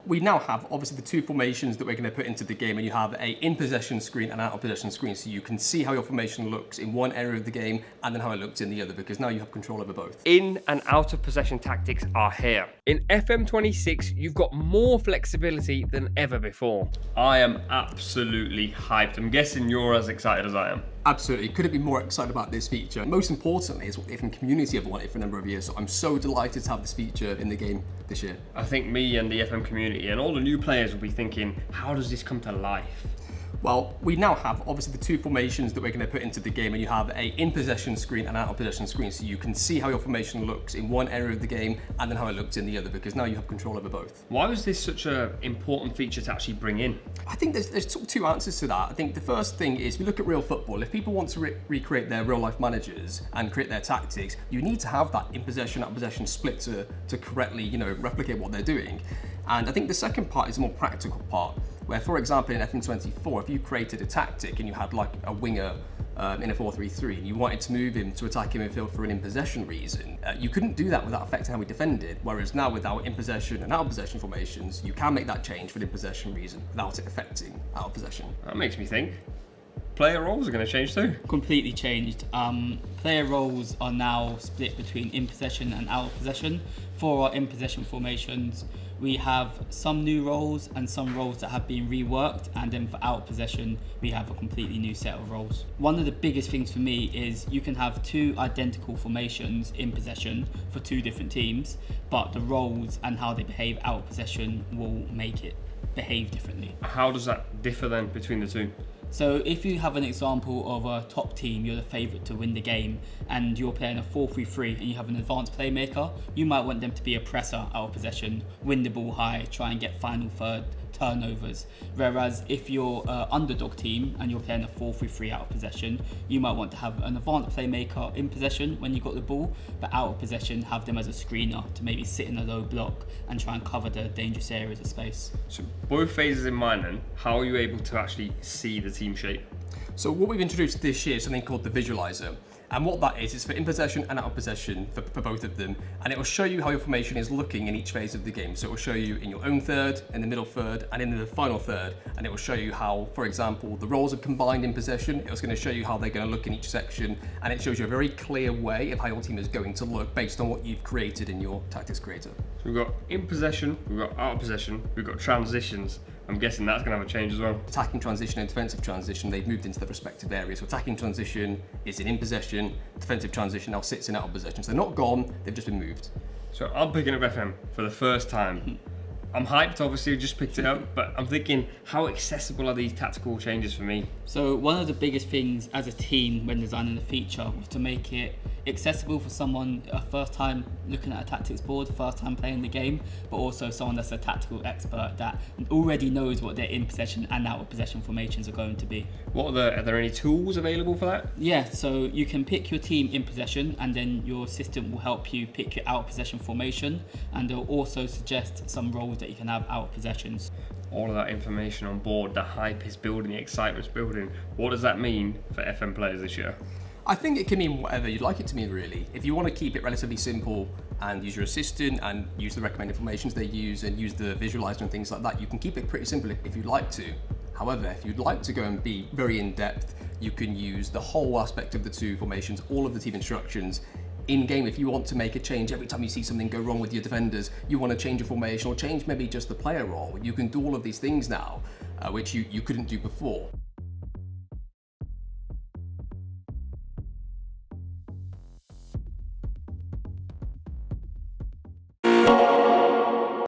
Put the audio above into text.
we now have obviously the two formations that we're going to put into the game, and you have a in possession screen and out of possession screen, so you can see how your formation looks in one area of the game and then how it looks in the other, because now you have control over both. In and out of possession tactics are here. In FM26, you've got more flexibility than ever before. I am absolutely hyped. I'm guessing you're as excited as I am. Absolutely, couldn't be more excited about this feature. Most importantly, is what the FM community have wanted for a number of years, so I'm so delighted to have this feature in the game this year. I think me and the FM community and all the new players will be thinking, how does this come to life? Well, we now have obviously the two formations that we're going to put into the game, and you have a in possession screen and out of possession screen, so you can see how your formation looks in one area of the game and then how it looks in the other, because now you have control over both. Why was this such an important feature to actually bring in? I think there's sort of two answers to that. I think the first thing is, if you look at real football, if people want to recreate their real life managers and create their tactics, you need to have that in possession, out of possession split to correctly, replicate what they're doing. And I think the second part is a more practical part, where, for example, in FM24, if you created a tactic and you had like a winger in a 4-3-3 and you wanted to move him to attacking midfield for an in-possession reason, you couldn't do that without affecting how we defended. Whereas now with our in-possession and out-of-possession formations, you can make that change for an in-possession reason without it affecting out-of-possession. That makes me think. Player roles are going to change too. Completely changed. Player roles are now split between in possession and out of possession. For our in possession formations, we have some new roles and some roles that have been reworked, and then for out of possession, we have a completely new set of roles. One of the biggest things for me is you can have two identical formations in possession for two different teams, but the roles and how they behave out of possession will make it behave differently. How does that differ then between the two? So if you have an example of a top team, you're the favourite to win the game, and you're playing a 4-3-3 and you have an advanced playmaker, you might want them to be a presser out of possession, win the ball high, try and get final third turnovers. Whereas if you're an underdog team and you're playing a 4-3-3 out of possession, you might want to have an advanced playmaker in possession when you got the ball, but out of possession have them as a screener to maybe sit in a low block and try and cover the dangerous areas of space. So both phases in mind then, how are you able to actually see the team shape? So what we've introduced this year is something called the visualizer. And what that is for in possession and out of possession for both of them. And it will show you how your formation is looking in each phase of the game. So it will show you in your own third, in the middle third, and in the final third. And it will show you how, for example, the roles are combined in possession. It was going to show you how they're going to look in each section. And it shows you a very clear way of how your team is going to look based on what you've created in your tactics creator. So we've got in possession, we've got out of possession, we've got transitions. I'm guessing that's going to have a change as well. Attacking transition and defensive transition, they've moved into their respective areas. So attacking transition is in possession, defensive transition now sits in out of possession. So they're not gone, they've just been moved. So I'm picking up FM for the first time. I'm hyped, obviously, just picked it up, but I'm thinking, how accessible are these tactical changes for me? So one of the biggest things as a team when designing the feature was to make it accessible for someone a first time looking at a tactics board, first time playing the game, but also someone that's a tactical expert that already knows what their in possession and out of possession formations are going to be. Are there any tools available for that? Yeah, so you can pick your team in possession, and then your assistant will help you pick your out of possession formation, and they'll also suggest some roles that you can have out of possessions. All of that information on board, the hype is building, the excitement's building. What does that mean for FM players this year? I think it can mean whatever you'd like it to mean, really. If you want to keep it relatively simple and use your assistant and use the recommended formations they use and use the visualizer and things like that, you can keep it pretty simple if you'd like to. However, if you'd like to go and be very in-depth, you can use the whole aspect of the two formations, all of the team instructions, in-game. If you want to make a change every time you see something go wrong with your defenders, you want to change your formation or change maybe just the player role, you can do all of these things now, which you couldn't do before.